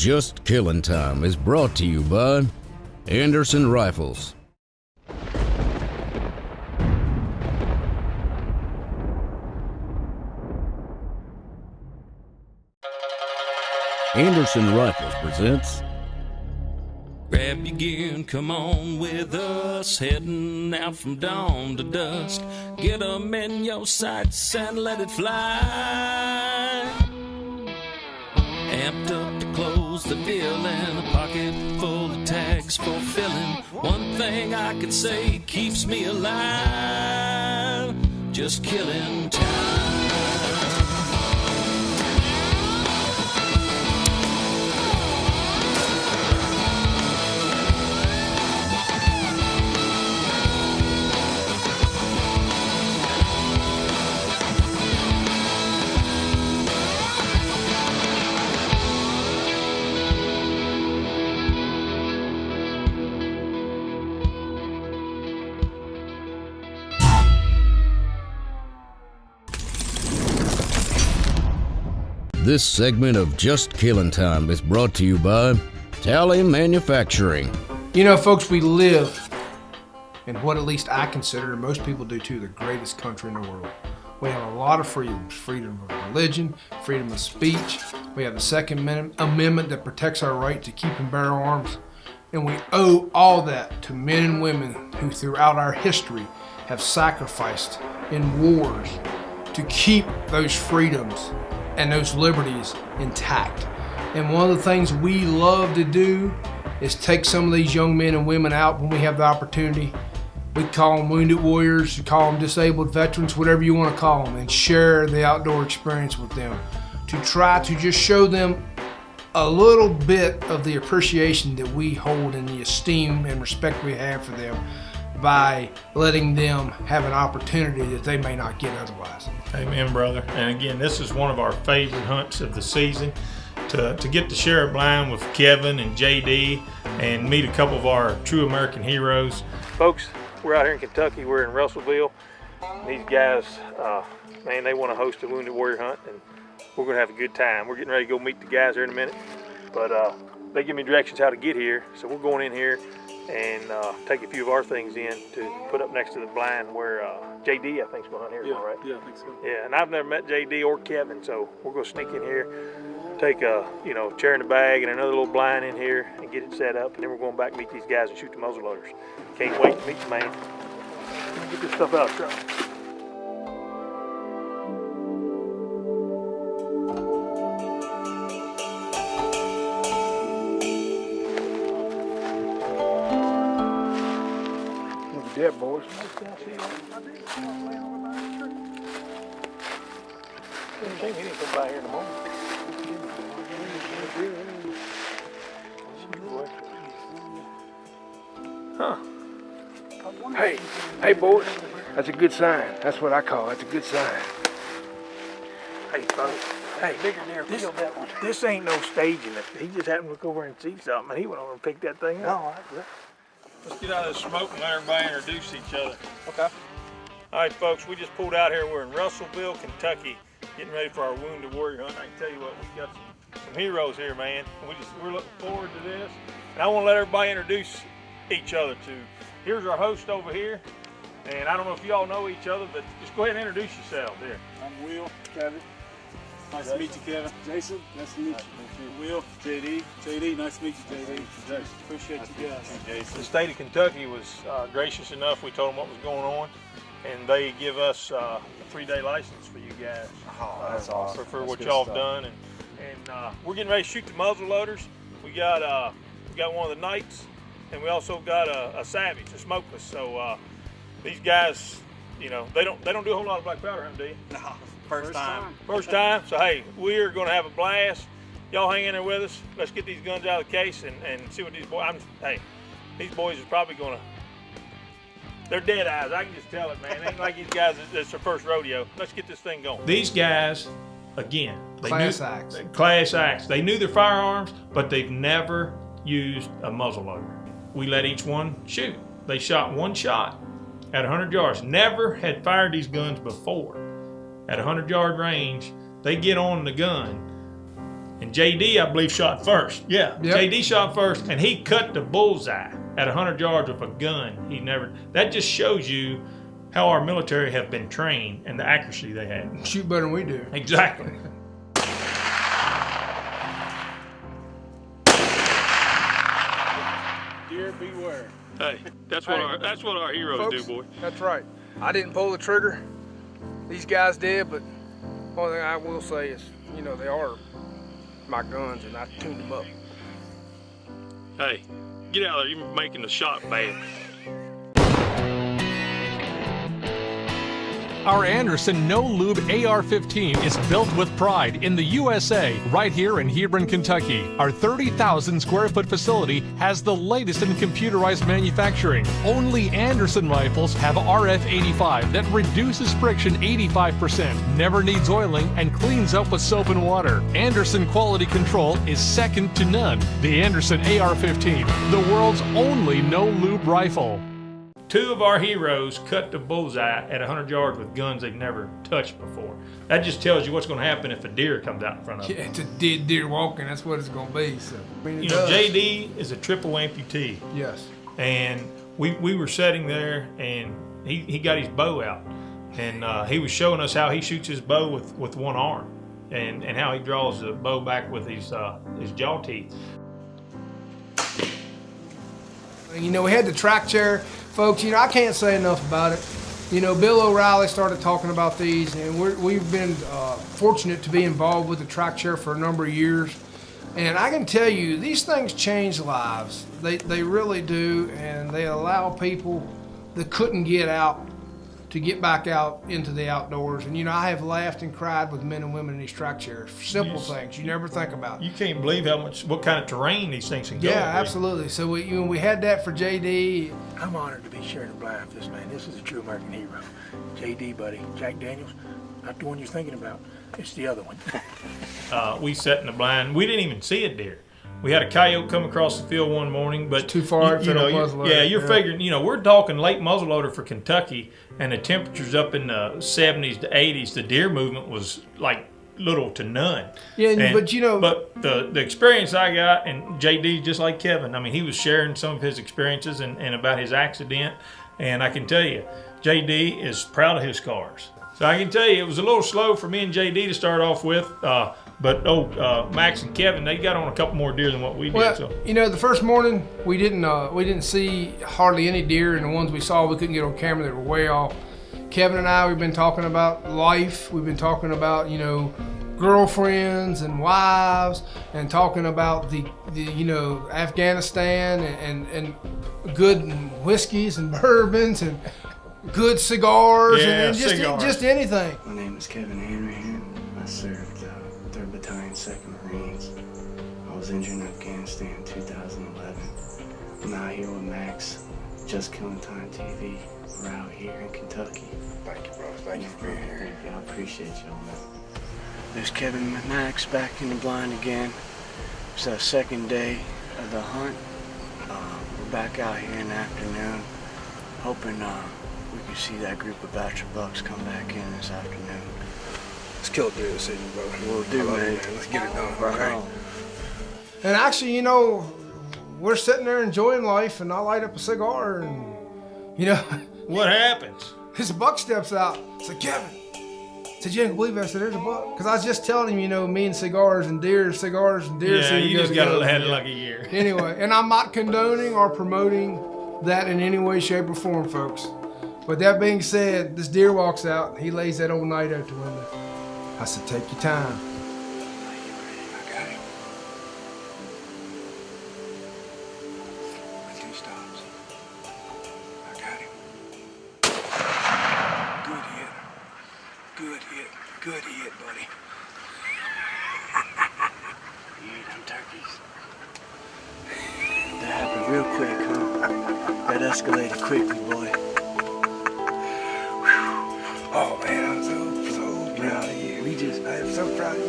Just Killing Time is brought to you by Anderson Rifles. Anderson Rifles presents Grab your gear and come on with us, heading out from dawn to dusk. Get 'em in your sights and let it fly. Amped up to close the deal and a pocket full of tags fulfilling. One thing I can say keeps me alive, just killing time. This segment of Just Killing Time is brought to you by Tally Manufacturing. You know, folks, we live in what at least I consider, and most people do too, the greatest country in the world. We have a lot of freedoms. Freedom of religion, freedom of speech. We have the Second Amendment that protects our right to keep and bear arms. And we owe all that to men and women who throughout our history have sacrificed in wars to keep those freedoms and those liberties intact. And one of the things we love to do is take some of these young men and women out when we have the opportunity. We call them wounded warriors, we call them disabled veterans, whatever you want to call them, and share the outdoor experience with them to try to just show them a little bit of the appreciation that we hold and the esteem and respect we have for them by letting them have an opportunity that they may not get otherwise. Amen, brother. And again, this is one of our favorite hunts of the season, to get to share a blind with Kevin and JD and meet a couple of our true American heroes. Folks, we're out here in Kentucky. We're in Russellville. These guys, man, they want to host a Wounded Warrior hunt, and we're going to have a good time. We're getting ready to go meet the guys here in a minute, but they give me directions how to get here, so we're going in here and take a few of our things in to put up next to the blind where JD, I think, is going to hunt here, right? Yeah, I think so. Yeah, and I've never met JD or Kevin, so we're going to sneak in here, take a chair in the bag and another little blind in here and get it set up, and then we're going back and meet these guys and shoot the muzzle loaders. Can't wait to meet the man. Get this stuff out of the truck. Yeah, boys. He didn't come by here in the morning. Huh. Hey, boys. That's a good sign. That's what I call it. That's a good sign. Hey, folks. Hey, this ain't no staging it. He just happened to look over and see something, and he went over and picked that thing up. No, let's get out of the smoke and let everybody introduce each other. Okay. All right, folks, we just pulled out here. We're in Russellville, Kentucky, getting ready for our Wounded Warrior hunt. I can tell you what, we've got some heroes here, man. We're looking forward to this. And I want to let everybody introduce each other to. Here's our host over here. And I don't know if you all know each other, but just go ahead and introduce yourself there. I'm Will, Kevin. Nice to meet you, Kevin. Jason, nice to meet you. Will, JD. JD, nice to meet you, JD. Jason, appreciate you guys. Jason. The state of Kentucky was gracious enough. We told them what was going on, and they give us a 3-day license for you guys. Oh, that's awesome. For what y'all have done, and we're getting ready to shoot the muzzle loaders. We got one of the Knights, and we also got a Savage, a smokeless. So these guys, they don't do a whole lot of black powder hunting, do you? No. First time. First time. So hey, we're gonna have a blast. Y'all hang in there with us. Let's get these guns out of the case and see what these boys. These boys are probably gonna. They're dead eyes. I can just tell it, man. It ain't like these guys. It's their first rodeo. Let's get this thing going. These guys, again, Class acts. Class acts. They knew their firearms, but they've never used a muzzleloader. We let each one shoot. They shot one shot at 100 yards. Never had fired these guns before. At 100-yard range, they get on the gun, And JD, I believe, shot first. Yeah, Yep. JD shot first, and he cut the bullseye at 100 yards with a gun. That just shows you how our military have been trained and the accuracy they have. Shoot better than we do. Exactly. Deer beware. Hey, that's what our heroes Folks, do, boy. That's right. I didn't pull the trigger. These guys did, but only thing I will say is, you know, they are my guns, and I tuned them up. Hey, get out of there. You're making the shot bad. Our Anderson No Lube AR-15 is built with pride in the USA, right here in Hebron, Kentucky. Our 30,000 square foot facility has the latest in computerized manufacturing. Only Anderson rifles have RF85 that reduces friction 85%, never needs oiling, and cleans up with soap and water. Anderson quality control is second to none. The Anderson AR-15, the world's only no lube rifle. Two of our heroes cut the bullseye at 100 yards with guns they've never touched before. That just tells you what's going to happen if a deer comes out in front of them. Yeah, it's a dead deer walking. That's what it's going to be. So, I mean, it You know, does. JD is a triple amputee. Yes. And we were sitting there, and he got his bow out, and he was showing us how he shoots his bow with one arm, and how he draws the bow back with his jaw teeth. You know, we had the track chair, folks. You know, I can't say enough about it. You know, Bill O'Reilly started talking about these, and we've been fortunate to be involved with the track chair for a number of years. And I can tell you, these things change lives. They really do, and they allow people that couldn't get out to get back out into the outdoors. And you know, I have laughed and cried with men and women in these track chairs. Simple things you never think about. You can't believe what kind of terrain these things can go. Yeah, with. absolutely. So we had that for JD. I'm honored to be sharing the blind with this man. This is a true American hero. JD, buddy. Jack Daniels, not the one you're thinking about. It's the other one. We sat in the blind. We didn't even see a deer. We had a coyote come across the field one morning, but Too far to fit a muzzleloader. Yeah, you're figuring, you know, we're talking late muzzleloader for Kentucky, and the temperatures up in the 70s to 80s. The deer movement was like little to none. Yeah, but you know, but the experience I got, and JD, just like Kevin, I mean, he was sharing some of his experiences and about his accident, and I can tell you, JD is proud of his scars. So I can tell you, it was a little slow for me and JD to start off with, but Max and Kevin, they got on a couple more deer than what we did. well, So you know, the first morning we didn't see hardly any deer, and the ones we saw we couldn't get on camera. They were way off. Kevin and I, we've been talking about life. We've been talking about, you know, girlfriends and wives, and talking about the you know, Afghanistan and good whiskeys and bourbons and good cigars and just anything. My name is Kevin Henry. I served 3rd Battalion, 2nd Marines. I was injured in Afghanistan in 2011. I'm out here with Max, Just Killing Time TV. We're out here in Kentucky. Thank you, bro. Thank you for being here. I appreciate y'all, man. There's Kevin and Max back in the blind again. It's our 2nd day of the hunt. We're back out here in the afternoon, hoping we can see that group of bachelor bucks come back in this afternoon. Let's kill a deer this evening, bro. We'll do, man. Let's get it done, Right okay? on. And actually, you know, we're sitting there enjoying life, and I light up a cigar, and you know, what happens? this buck steps out. I said, Kevin. I said, you ain't gonna believe it. I said, there's a buck. Because I was just telling him, you know, me and cigars and deer Yeah, seem to you go just got to together. have it like a year. Anyway, and I'm not condoning or promoting that in any way, shape, or form, folks. But that being said, this deer walks out, and he lays that old night out the window. I said, take your time. I got him. With 2 stops. I got him. Good hit. Good hit. Good hit, buddy. You eat them turkeys. That happened real quick, huh? That escalated quickly, boy. Oh, man, I'm so proud of you. I am so proud of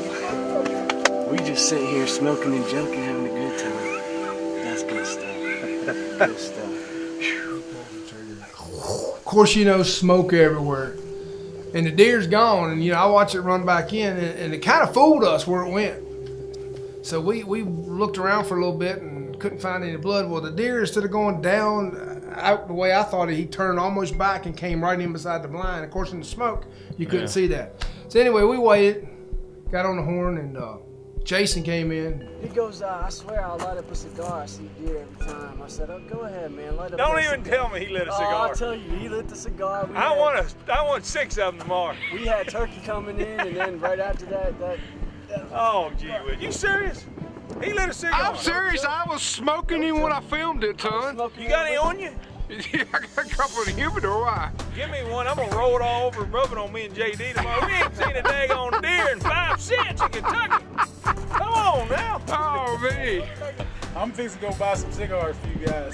you. We just sit here smoking and joking, having a good time. That's good stuff. Good stuff. Of course, you know, smoke everywhere. And the deer's gone, and you know, I watch it run back in, and it kind of fooled us where it went. So we looked around for a little bit and couldn't find any blood. Well, the deer, instead of going down out the way I thought he turned almost back and came right in beside the blind. Of course, in the smoke, you couldn't see that. So anyway, we waited, got on the horn, and Jason came in. He goes, I swear I'll light up a cigar. I see deer every time. I said, oh, go ahead, man, light up Don't that even cigar. tell me he lit a Oh, cigar. I'll tell you, he lit the cigar. I want 6 of them tomorrow. We had turkey coming in, and then right after that Oh, gee whiz. You serious? He lit a cigar. I'm serious. I was smoking him when I filmed it, son. You got any on you? Yeah, I got a couple in the humidor. Why? Give me one. I'm gonna roll it all over and rub it on me and JD tomorrow. We ain't seen a daggone deer in 5 cents in Kentucky. Come on now. Oh, me. I'm fixing to go buy some cigars for you guys.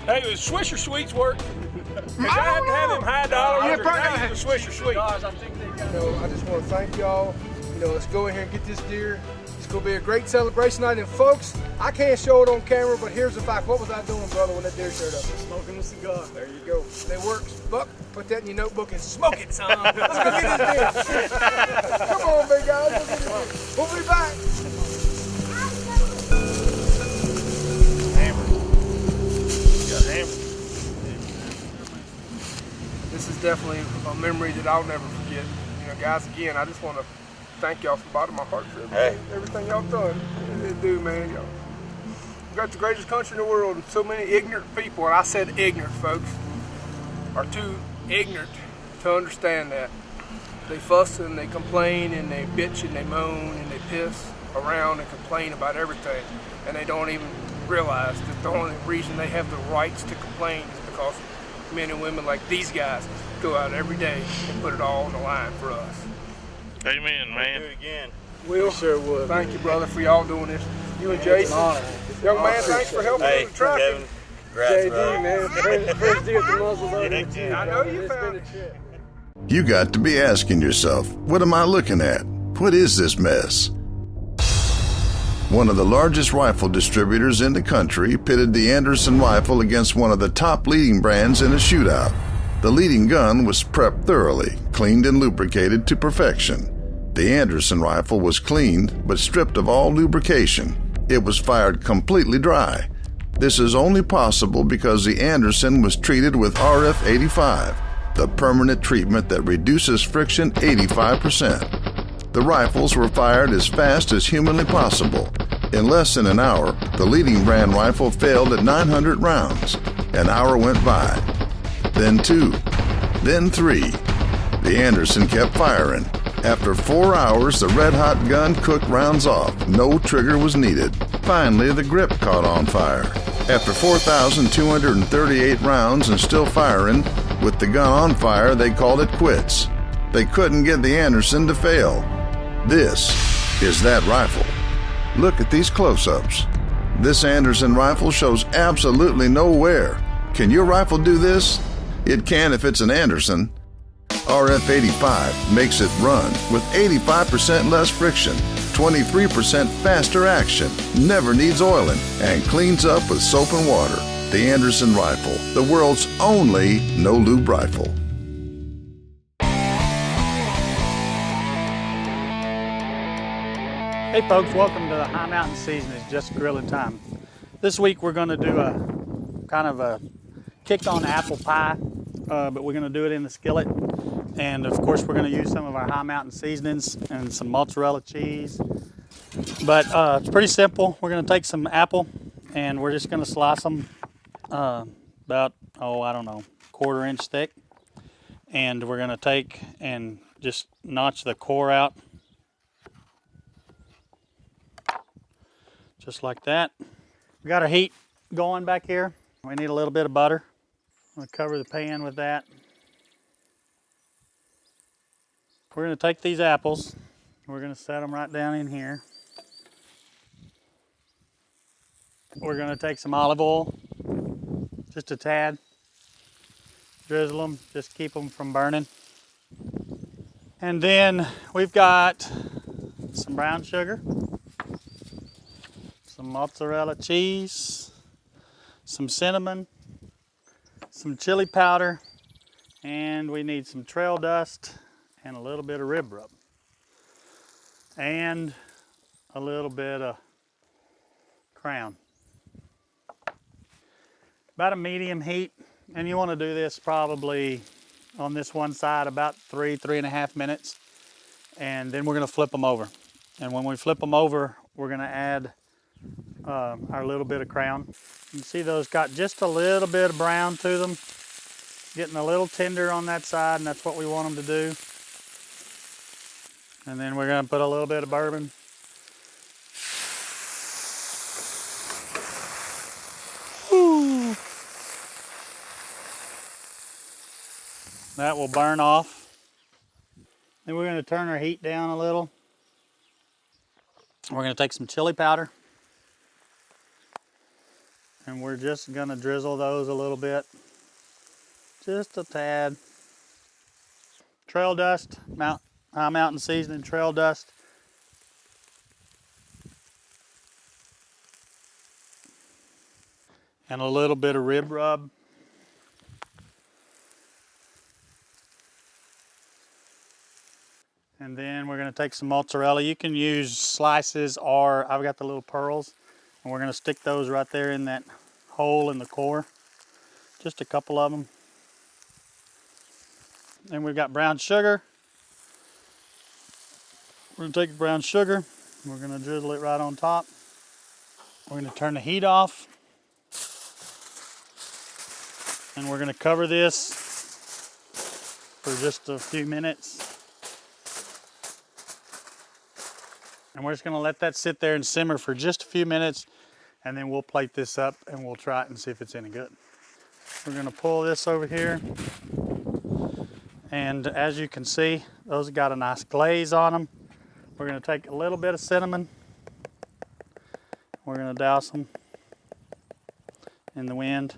Hey, does Swisher Sweets work? Cause I have to have them high dollars. Yeah, Or can I use the Swisher Sweets? I just want to thank y'all. Let's go in here and get this deer. It's gonna be a great celebration night. And folks, I can't show it on camera, but here's the fact. What was I doing, brother, when that deer showed up? smoking a cigar. There you go. It works. Buck, put that in your notebook and smoke it, son. Let's go get this deer. Come on, big guys. Let's get this deer. We'll be back. This is definitely a memory that I'll never forget. Guys, again, I just want to thank y'all from the bottom of my heart for everything y'all done. Dude, man, y'all got the greatest country in the world, and so many ignorant people, and I said ignorant, folks, are too ignorant to understand that. They fuss and they complain and they bitch and they moan and they piss around and complain about everything, and they don't even realize that the only reason they have the rights to complain is because men and women like these guys go out every day and put it all on the line for us. Amen, man. Do it again. Will, Sure would. thank you, brother, for y'all doing this. You and Jason. Young man, thanks for helping with the trucking. JD, man, first deer at the muzzle loading with you. I know you found it. You got to be asking yourself, what am I looking at? What is this mess? One of the largest rifle distributors in the country pitted the Anderson rifle against one of the top leading brands in a shootout. The leading gun was prepped thoroughly, cleaned and lubricated to perfection. The Anderson rifle was cleaned but stripped of all lubrication. It was fired completely dry. This is only possible because the Anderson was treated with RF-85, the permanent treatment that reduces friction 85%. The rifles were fired as fast as humanly possible. In less than an hour, the leading brand rifle failed at 900 rounds. An hour went by. Then 2. Then 3. The Anderson kept firing. After 4 hours, the red-hot gun cooked rounds off. No trigger was needed. Finally, the grip caught on fire. After 4,238 rounds and still firing, with the gun on fire, they called it quits. They couldn't get the Anderson to fail. This is that rifle. Look at these close-ups. This Anderson rifle shows absolutely no wear. Can your rifle do this? It can if it's an Anderson. RF-85 makes it run with 85% less friction, 23% faster action, never needs oiling, and cleans up with soap and water. The Anderson rifle, the world's only no-lube rifle. Hey folks, welcome to the High Mountain Season. It's just grilling time. This week we're going to do a kind of a kick on apple pie, but we're going to do it in the skillet. And of course we're going to use some of our High Mountain seasonings and some mozzarella cheese. But it's pretty simple. We're going to take some apple and we're just going to slice them about, I don't know, 1/4 inch thick. And we're going to take and just notch the core out. Just like that. We got our heat going back here. We need a little bit of butter. I'm going to cover the pan with that. We're going to take these apples. We're going to set them right down in here. We're going to take some olive oil, just a tad. Drizzle them, just keep them from burning. And then we've got some brown sugar, some mozzarella cheese, some cinnamon, some chili powder, and we need some trail dust and a little bit of rib rub. And a little bit of crown. About a medium heat, and you want to do this probably on this one side about 3.5 minutes, and then we're going to flip them over. And when we flip them over, we're going to add our little bit of crown. You can see those got just a little bit of brown to them, getting a little tender on that side, and that's what we want them to do. And then we're going to put a little bit of bourbon. Woo. That will burn off. Then we're going to turn our heat down a little. We're going to take some chili powder, and we're just going to drizzle those a little bit, just a tad. Trail dust, High Mountain Seasoning trail dust. And a little bit of rib rub. And then we're going to take some mozzarella. You can use slices, or I've got the little pearls, and we're going to stick those right there in that hole in the core. Just a couple of them. Then we've got brown sugar. We're going to take brown sugar. We're going to drizzle it right on top. We're going to turn the heat off. And we're going to cover this for just a few minutes. And we're just going to let that sit there and simmer for just a few minutes, and then we'll plate this up and we'll try it and see if it's any good. We're going to pull this over here, and as you can see, those have got a nice glaze on them. We're going to take a little bit of cinnamon. We're going to douse them in the wind.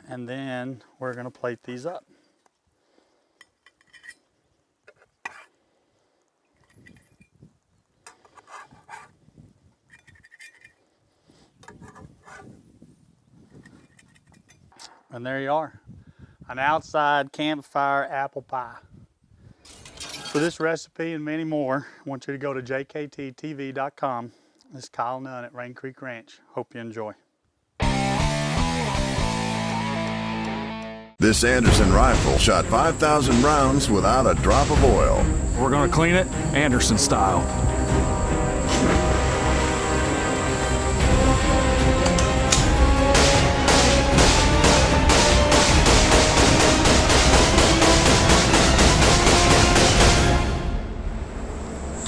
And then we're going to plate these up. And there you are, an outside campfire apple pie. For this recipe and many more, I want you to go to JKTTV.com. This is Kyle Nunn at Rain Creek Ranch. Hope you enjoy. This Anderson rifle shot 5,000 rounds without a drop of oil. We're gonna clean it Anderson style.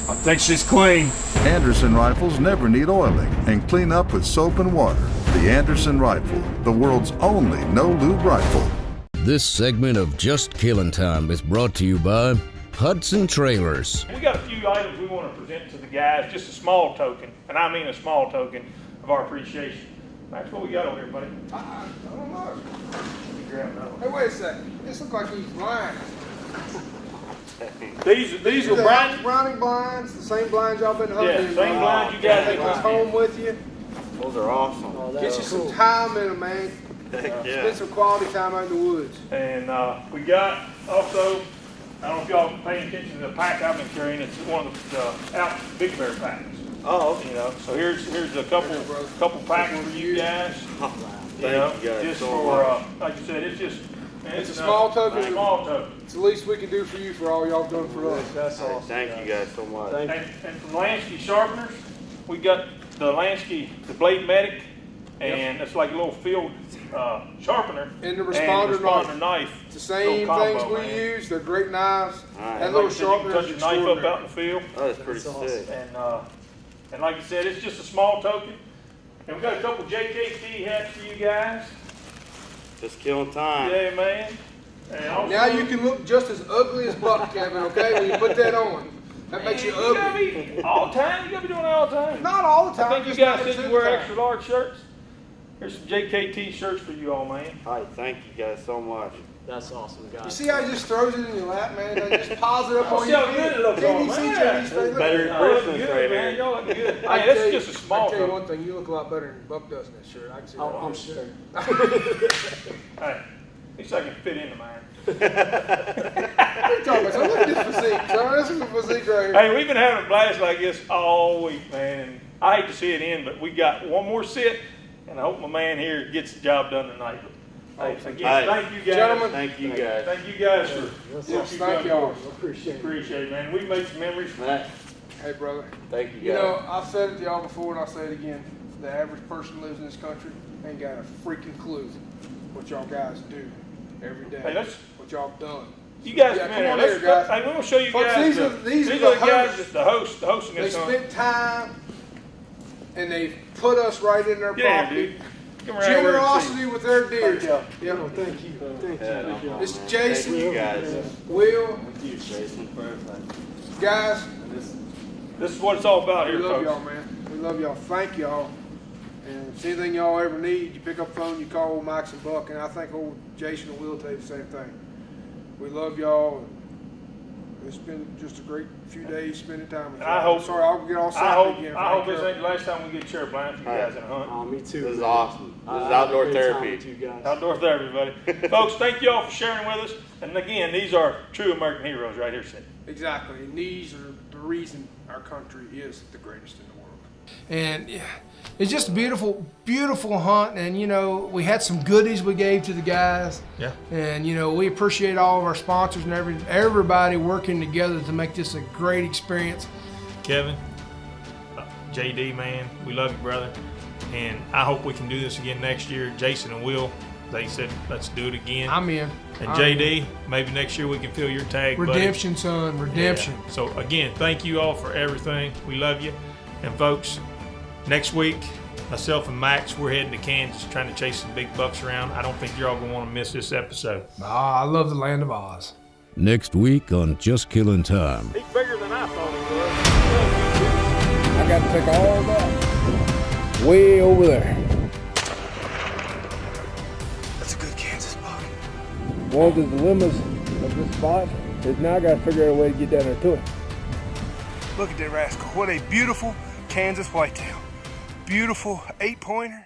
I think she's clean. Anderson rifles never need oiling and clean up with soap and water. The Anderson rifle, the world's only no-lube rifle. This segment of Just Killing Time is brought to you by Hudson Trailers. We got a few items we want to present to the guys, just a small token, and I mean a small token of our appreciation. Max, what we got over here, buddy? I don't know. Grab that one. Hey, wait a second. This looks like he's blind. These were browning blinds, the same blinds y'all been hunting. Yeah, same blinds you guys take us home with you. Those are awesome. Get you some time in them, man. Spend some quality time out in the woods. And we got also, I don't know if y'all paying attention to the pack I've been carrying. It's one of the out Big Bear packs. Oh, you know. So here's a couple packs for you guys. You know, just for like you said, it's a small token. Small token. It's the least we can do for you for all y'all done for us. That's awesome. Thank you guys so much. And from Lansky Sharpeners, we got the Lansky, the Blade Medic, and it's like a little field sharpener. And the responder knife. It's the same things we use. They're great knives. Right. That little sharpener touch your knife up out in the field. Oh, that's pretty sick. And like I said, it's just a small token. And we got a couple JKT hats for you guys. Just killing time. Yeah, man. And also, now you can look just as ugly as Buck, Kevin, okay, when you put that on. That makes you ugly. Gotta be all the time? You gotta be doing it all the time? Not all the time. I think you guys said you wear extra large shirts. Here's some JKT shirts for you all, man. All right, thank you guys so much. That's awesome, guys. You see how he just throws it in your lap, man? They just piles it up on See your how good it feet. looks on, That's better than Christmas right man. here. Y'all look good. Hey, this is just a small I tell you token. one thing, you look a lot better than Buck does in that shirt. I can see that. I'm sure. Hey, at least I can fit into mine. What are you talking about? So look at this physique, son. This is a physique right here. Hey, we've been having a blast like this all week, man. And I hate to see it end, but we got one more sit, and I hope my man here gets the job done tonight. Hey, again, thank you guys. Gentlemen. Thank you guys. Thank you guys for Yes, thank y'all. Appreciate it, man. We've made some memories. Hey, brother. Thank you, guys. You know, I've said it to y'all before, and I'll say it again. The average person who lives in this country ain't got a freaking clue what y'all guys do every day. Hey, what y'all done. You guys, Yeah, come come on here, guys. Hey, we're gonna show you Folks, guys. these are the the guys hosts. that's the hosting They this hunt. spent time, and they put us right in their Get in, property. dude. Come around where Generosity with their deer. Thank y'all. Yeah, thank you. Thank you. It's Jason. Thank you guys. Will. Thank you, Jason. Guys, This is what it's all about we here, love folks. y'all, man. We love y'all. Thank y'all. And if anything y'all ever need, you pick up the phone, you call old Max and Buck, and I think old Jason and Will tell you the same thing. We love y'all. It's been just a great few days spending time with y'all. I hope. Sorry, I'll get all I silent again. hope this ain't the last time we get sheriff blind for you guys in a hunt. Me too. This is awesome. This is outdoor therapy. Outdoor therapy, buddy. Folks, thank you all for sharing with us. And again, these are true American heroes right here, Sid. Exactly. And these are the reason our country is the greatest in the world. And yeah, it's just a beautiful, beautiful hunt. And, you know, we had some goodies we gave to the guys. Yeah. And, you know, we appreciate all of our sponsors and everybody working together to make this a great experience. Kevin, JD, man, we love you, brother. And I hope we can do this again next year. Jason and Will, they said, let's do it again. I'm in. And I'm JD, maybe next year we can fill your tag, buddy. Redemption, son. Redemption. Yeah. So again, thank you all for everything. We love you. And folks, next week, myself and Max, we're heading to Kansas trying to chase some big bucks around. I don't think you're all going to want to miss this episode. I love the land of Oz. Next week on Just Killing Time. He's bigger than I thought he was. I got to pick all that way over there. That's a good Kansas buck. One of the dilemmas of this spot is now I got to figure out a way to get down there to it. Look at that rascal. What a beautiful Kansas whitetail. Beautiful 8-pointer.